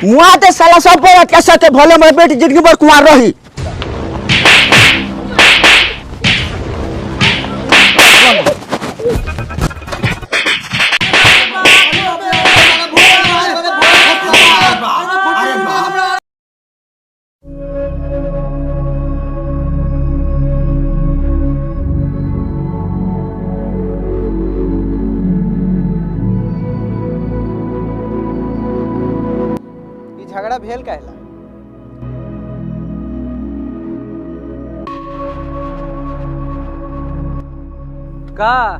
मुआ ते साला सब पर कैसे के भले मैं बेटी जिंदगी भर कुंवार रही। झगड़ा भेल कहला का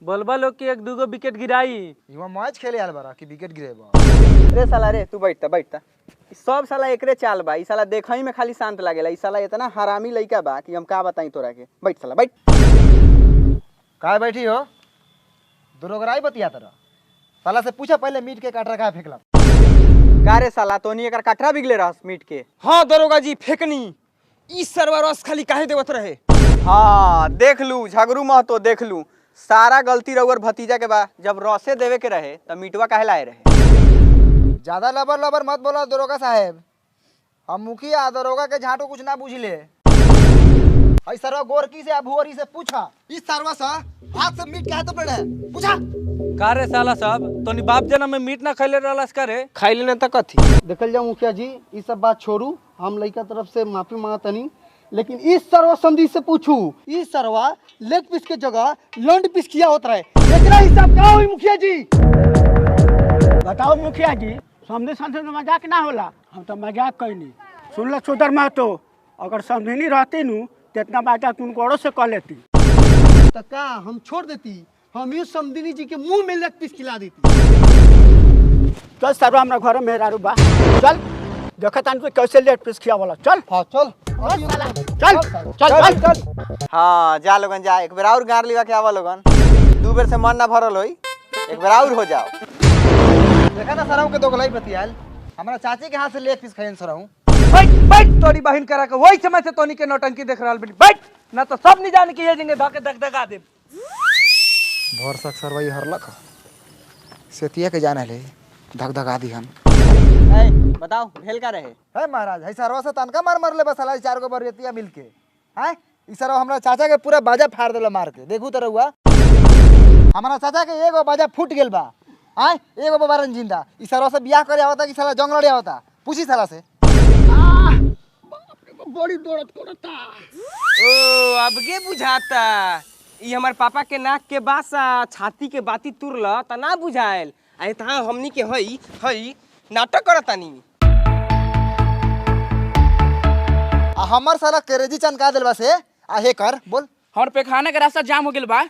बोलबा लोग के एक दूगो विकेट गिराई युवा मैच खेले आल बारा कि विकेट गिरेबा। रे साला रे तू बैठता सब साला एकरे चाल बा। ई साला देखई में खाली शांत लागेला। ई साला इतना हरामी लइका बा कि हम का बताई तोरा के। बैठ साला बैठ। काहे बैठी हो? दुरोगराई बतिया तरह साला से पूछा पहले मीट के काटरा का फेंकला। का रे साला तोनी एकर काटरा बिगले रहस मीट के? हाँ दरोगा जी फेंकनी। ई सरवा रस खाली काहे देवत रहे? हाँ देख लू झगरू महतो देख लू सारा गलती रउर भतीजा के बा। जब रसे देवे के रहे तब मीटवा काहे लाए रहे? ज्यादा लबर लबर मत बोला दरोगा साहब। हम मुखिया दरोगा के झाटो कुछ ना बुझले। आई सरवा गोरकी से भुवरी से पूछा इस सरवा सा हाथ से मीट काहे तो पड़े पूछा। का रे साला साहब तोनी बाप जन्म में मीट ना खैले रहलस का रे? खाइले न त कथी देखल जाओ मुखिया जी ये सब बात छोड़ू। हम लड़का तरफ से माफी मांगतनी लेकिन इस सरवा समझी से पूछू इस सरवा लेग पीस के जगह लॉन्ड पीस किया होता है। इतना हिसाब क्या हुई मुखिया जी? बताओ मुखिया जी समझे समझे मजाक ना होला। हम तो मजाक कैनी सुन लो चौधर महतो अगर समझनी रहती नु तो इतना बात तुम कोड़ो से कह लेती। तो का हम छोड़ देती? हम ये समझनी जी के मुंह में लेग पीस खिला देती। चल सरवा हमरा घर में मेहरारू बा चल देखा तान तो कैसे लेग पीस खिया वाला। चल हाँ चल चल चल चल। हाँ जा लोगन जा एक बेर और गार लिवा के आवा लोगन। दू बेर से मन ना भरल होई एक बेर और हो जाओ। देखा ना सराऊ के दोगलाई बतियाल हमरा चाची के हाथ से लेग पीस खाइन सराऊ। बैठ बैठ तोरी बहन करा के वही समय से तोनी के नौटंकी देख रहल बेटी। बैठ ना तो सब नहीं जाने के ये जिंगे धके धक धका दे। भरसक सरवाई हरलक सेतिया के जाने ले धक धका दी हम। ए बताओ भेल का रहे? है महाराज है सरवा से तनका मार मार ले बस हलाई चार गो बरियतिया मिलके। हैं ई सरवा हमरा चाचा के पूरा बाजा फाड़ देला मार के। देखू त रहुआ हमरा चाचा के एगो बाजा फूट गेल बा। हैं एगो बाबारन जिंदा। ई सरवा से बियाह करे आवता कि साला जंग लड़े आवता? पूछी साला से। बड़ी दौड़त करता। ओ अब के बुझाता ई हमर पापा के नाक के बासा छाती के बाती तुरला त ना बुझाएल। आए ता हमनी के हई नाटक करतानी। हमर साला करेजी चनका देलबा से आ हे कर बोल। हमर पेखाना के रास्ता जाम हो गेल बा।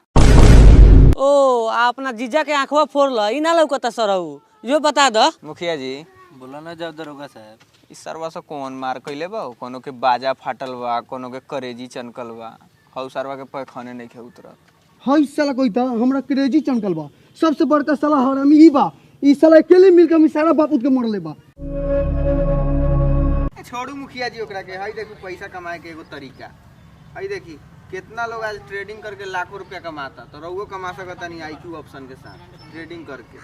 ओ अपना जीजा के आंखवा फोड़ल ई ना लौकता सरऊ यो बता द। मुखिया जी बोला ना जब दरोगा साहब ई सरवा से कौन मार कइले बा? कोनो के बाजा फाटल बा कोनो के करेजी चनकल बा। हौ सरवा के पैखाने नहीं खे उतरत। हाँ इस साला कोई था हमरा क्रेजी चमकल बा। सबसे बड़का साला हरामी ई बा। ई साला अकेले मिलकर मी सारा बापूत के मरले बा। छोड़ू मुखिया जी ओकरा के। हई देखू पैसा कमाए के एगो तरीका। हई देखी कितना लोग आज ट्रेडिंग करके लाखों रुपया कमाता। तो रहुओ कमा सकता नहीं IQ ऑप्शन के साथ ट्रेडिंग करके।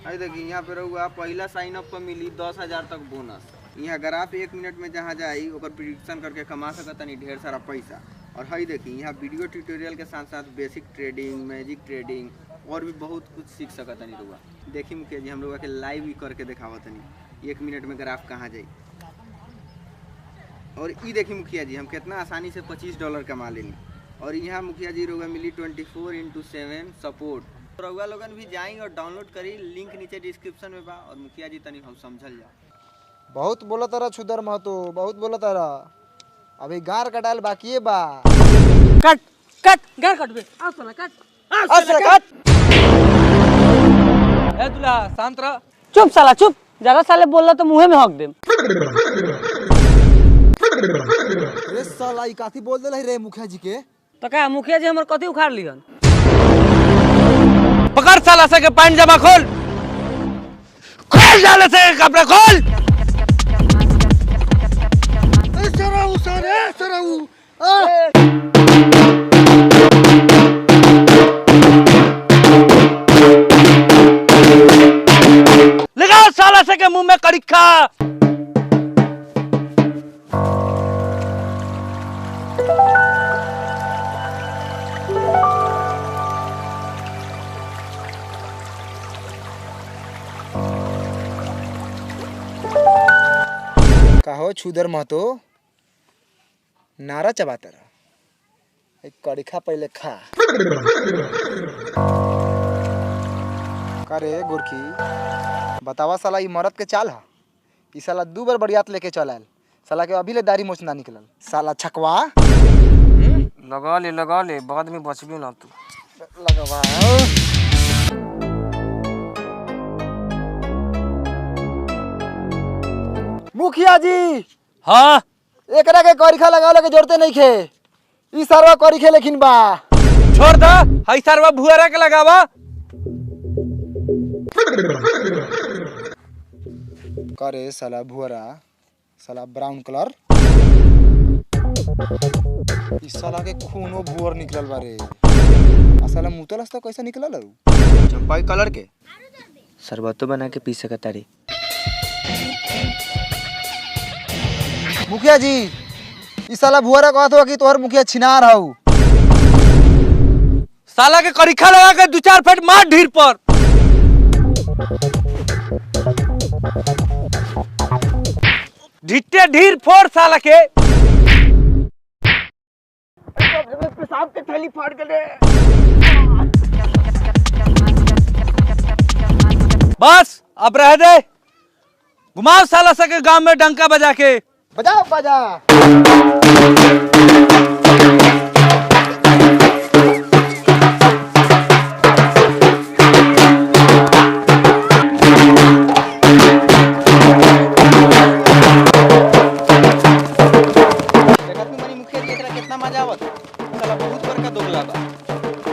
हई देखी यहाँ पे रहुआ पहला साइन अप पर मिली 10,000 तक बोनस। यहाँ ग्राफ 1 मिनट में जहाँ जाई ओकर प्रिडिक्शन करके कमा सकता नहीं ढेर सारा पैसा। और हई देखी यहाँ वीडियो ट्यूटोरियल के साथ साथ बेसिक ट्रेडिंग मैजिक ट्रेडिंग और भी बहुत कुछ सीख सकता नहीं रहुआ। देखी मुखिया जी हम लोग के लाइव ही करके दिखावत नहीं 1 मिनट में ग्राफ कहाँ जाई। और ई देखी मुखिया जी हम कितना आसानी से $25 कमा लेनी। और यहाँ मुखिया जी रोगा मिली 24x7 सपोर्ट। रउआ लोगन भी जाई और डाउनलोड करी लिंक नीचे डिस्क्रिप्शन में बा। और मुखिया जी तनी हम समझल जाओ। बहुत बोला तारा छुदर महतो बहुत बोला तारा। अभी गार कटाल बाकी बा। कट कट गार कट बे आ साला कट कट। ए दुला शांत रह। चुप साला चुप ज्यादा साले बोलला तो मुंह में हक देम। अरे साला ई काथी बोल देले रे मुखिया जी के? तो का मुखिया जी हमर कथी उखाड़ लिहन? पकड़ साला से के पैंट जमा खोल साले से कपड़ा खोल। सराऊ सारे सराऊ लगाओ साला से के मुंह मुंह में कड़िखा। कहो छुदर महतो नारा चबाता रहा, एक कड़िखा पहले खा। करे गोरखी बतावा साला ई मरद के चाल है। ई साला 2 बार बरियात लेके चल आयल, साला के अभी ले दाढ़ी मोछ ना निकलल। साला छकवा लगा ले बाद में बचबे ना तू। लगवा मुखिया जी। हाँ एकरा के कड़िखा लगावे के जरूरत नहीं खे, ई सरवा कड़िखे लेकिन बा। छोड़ दा, हई सरवा भुआरा के लगावा। करे साला भुअरा, साला ब्राउन कलर। इस साला के खूनो भुअर निकलल बारे। आ साला मुतलस तो कैसे निकलल हउ? चंपाई कलर के शरबतो बना के पी सकता रे। मुखिया जी इस साला भुअरा कहत हो कि तोहर मुखिया छिनार हउ। साला के कड़िखा लगा के 2-4 फेट मार ढीर पर। ढिट्टे ढीर फोड़ साला के। पेशाब के थैली फाड़ के दे। बस अब रह दे, घुमाओ साला सके गांव में डंका बजा के। बजा बजा।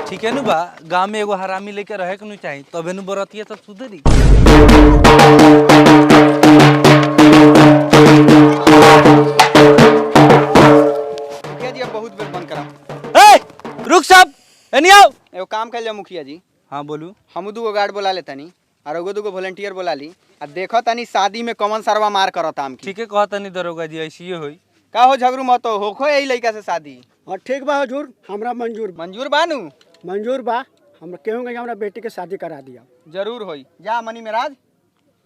ठीक है नु बा, गांव में एगो हरामी लेके रहे के नु चाहिए, तबे नु बरतिया सब सुधरी। मुखिया जी अब बहुत बेर बंद करा। ए रुक सब, एनी आओ। एगो काम कर लिया मुखिया जी, हाँ बोलू। हम 2 गार्ड बोला ले तनी और एगो 2 वॉलंटियर बोला ली आ देखो तनी शादी में कौन सरवा मार करत आम की। ठीक है कहता नहीं दरोगा जी, ऐसी होई। का हो झगड़ू मत होखो यही लड़का से शादी। और ठीक बा हुजूर, हमरा मंजूर मंजूर बानू? मंजूर बा। हम कहूँगा कि हमरा बेटी के शादी करा दिया। जरूर होई। जा मनी मेराज,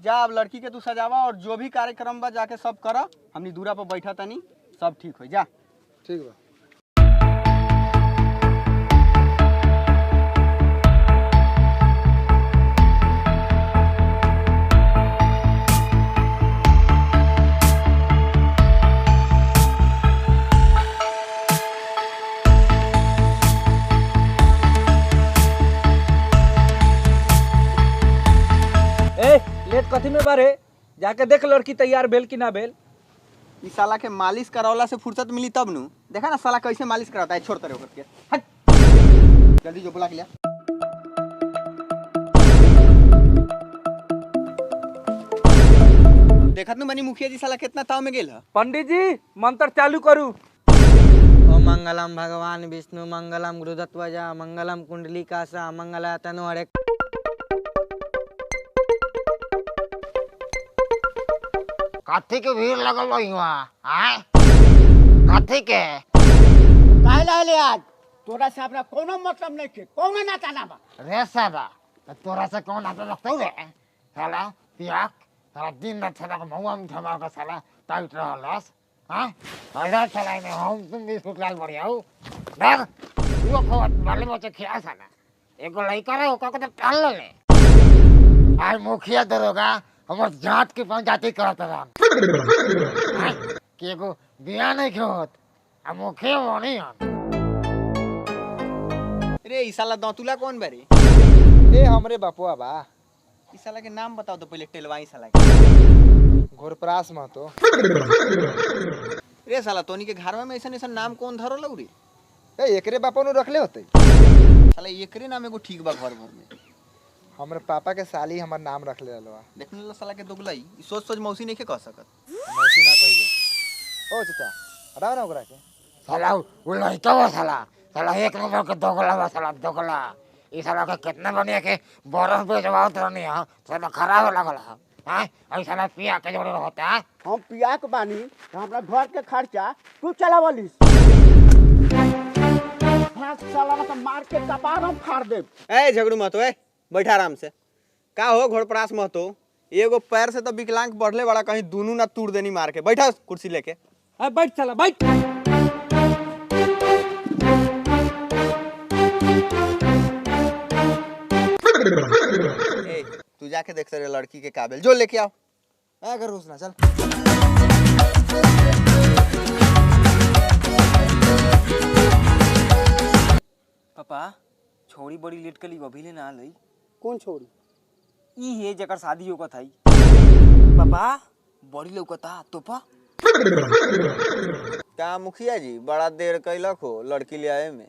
जा अब लड़की के तू सजावा और जो भी कार्यक्रम बा जाके सब कर। हमनी दूरा पर बैठा तनी, सब ठीक हो जा। ठीक बा। लेट कथी में बारे, जाके देख लड़की तैयार भेल कि ना भेल। इस साला के मालिश करौला से फुर्सत मिली तब नु। देखा ना साला कैसे मालिश कराता है, छोड़ तरे होकर के। हट जल्दी जो बुला के लिया। देखत नु बनी मुखिया जी साला कितना ताव में गेल है। पंडित जी मंत्र चालू करू। ओम मंगलम भगवान विष्णु मंगलम गुरुदत्वज मंगलम कुंडलिकासा मंगला तनु हरे। कथी के भीड़ लगल बा इहाँ? आय कथी के? काहे लाले आज तोरा से अपना कोनो मतलब नहीं के, कोनो नाता ना बा। रे साला तोरा से कौन नाता रखतौ रे? साला पियाक साला दिन रात साला के महुआ में थमा के साला टाइट रहलस। हाँ ऐसा साला ने हम तुम भी सुतलाल बढ़िया हो। डर वो खवत वाले बच्चे खिया साला एगो लइका रे ओका के तो टाल ले। आज मुखिया दरोगा हमर जात के पंचायती करत रहन कि एगो बिया नहीं होत आ मुखिया बनी हन। रे ई साला दौतुला कौन बारे? ए हमरे बापुआ बा। ई साला के नाम बताओ तो पहले, टेलवाई साला के। घोरपरास महतो। रे साला तोनी के घर में ऐसा नाम कौन धरो लौ रे? ए एकरे बापा नु रखले होते। साला एकरे नाम एगो ठीक बा घर भर में। हमरे पापा के साली हमर नाम रखले रहलवा। देखने लो साला के दोगलाई, ई सोच सोच मौसी नहीं के कह सकत। मौसी ना कहिलो। ओ चाचा हटाओ ना ओकरा के। साला वो लड़का बा साला साला एक नंबर के दोगला बा साला दोगला। ई साला के कितना बढ़िया के बरफ बेचवाओ रहनी है साला खराब लगल है। हाँ और साला पिया के जोड़े रहता है हम पिया के बानी तो हमरा घर के खर्चा तू चलावलिस। हाँ साला मतलब मार के कपार हम फाड़ देब। ए झगड़ू मत ए बैठा आराम से। का हो घोड़परास मत हो, एगो पैर से तो विकलांग बढ़ले बड़ा, कहीं दोनों ना तोड़ देनी मार के। बैठा कुर्सी लेके। बैठ चला बैठ। ए तू जाके देख सरे लड़की के काबिल जो लेके आओ। अगर रोसना चल। पापा छोड़ी बड़ी लेट कली अभी ले ना लई। कौन छोड़ी? ई है जकर शादी होगा था। पापा बड़ी लौकता तोपा। का मुखिया जी बड़ा देर कैलक हो लड़की ले आए में।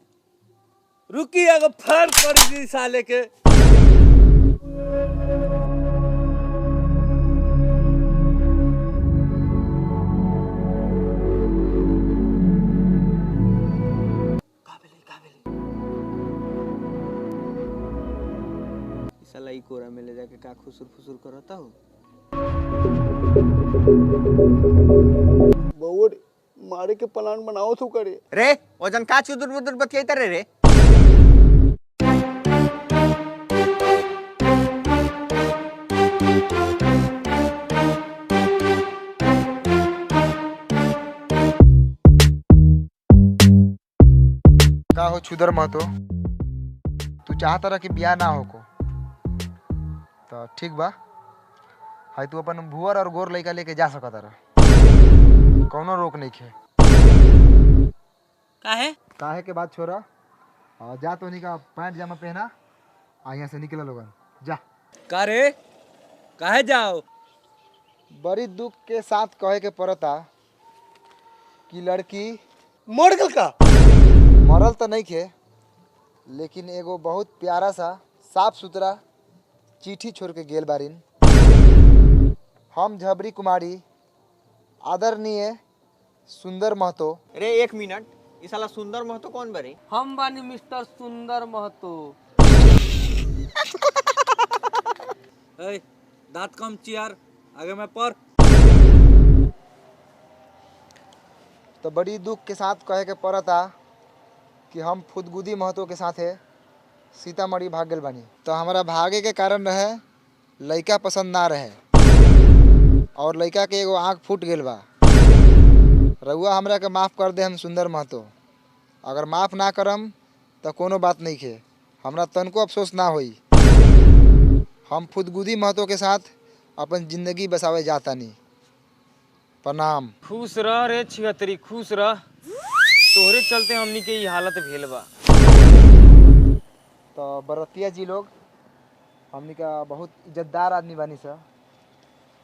रुकी अगर फर पड़ गई साले के। साला ई कोरा में ले जाके का खुसुर फुसुर करता हो। बउर मारे के प्लान बनाओ तो करे। रे वजन का चुदुर बुदुर बतियाइता रे। का हो छुदर महतो, तू चाहता रहा कि ब्याह ना हो को तो ठीक बा। हाई तू अपन भुअर और गोर लड़का लेके जा सकता रहा, कौनो रोक नहीं खे। काहे के बात छोरा, जा तो नहीं का पैंट जामा पहना आ यहाँ से निकला लोगन जा। का रे काहे जाओ? बड़ी दुख के साथ कहे के पड़ता कि लड़की मर गल का? मरल तो नहीं खे, लेकिन एगो बहुत प्यारा सा साफ सुथरा चिट्ठी छोड़ के गेल बारिन। हम झबरी कुमारी आदरणीय सुंदर महतो। रे एक मिनट, ई साला सुंदर महतो कौन बरे? हम बानी मिस्टर सुंदर महतो। दांत कम चियार आगे में पर। तो बड़ी दुख के साथ कहे के पड़ता कि हम फुदगुदी महतो के साथे सीतामढ़ी भाग गए बानी। तो हमारा भागे के कारण रहे लड़का पसंद ना रहे और लड़का के एगो आँख फूट गेल बा। रउआ हमरा के माफ़ कर दे हम सुंदर महतो। अगर माफ़ ना करम तो कोनो बात नहीं खे, हमरा तनको अफसोस ना होई। हम फुदगुदी महतो के साथ अपन जिंदगी बसावे जातानी। प्रणाम। खुश रह रे छिहत्तरी, खुश रह। तोहरे चलते हमनी के ई हालत भेल बा। तो बरतिया जी लोग हमनी का बहुत इज्जतदार आदमी बानी सा,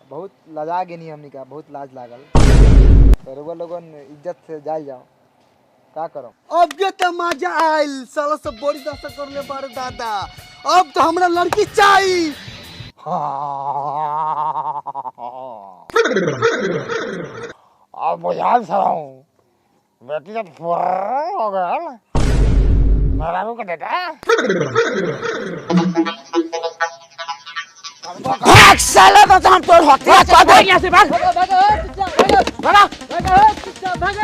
बहुत लजा गेनी हमनी का, बहुत लाज लागल। तो रउआ लोगन इज्जत से जाल जाओ, का करो। अब ये तो मजा आयल, साला सब बड़ी दशा कर ले बारे दादा। अब तो हमरा लड़की चाहिए। अब बुझाल सराऊ बेटी जब फुर्र हो गया मेरा रू के देता साला तो हम तोड़ हत्या कर दे। यहां से भाग भाग भाग।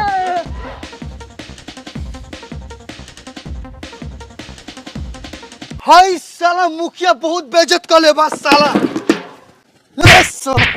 हाय साला मुखिया बहुत बेइज्जत कर ले बा साला। ले साला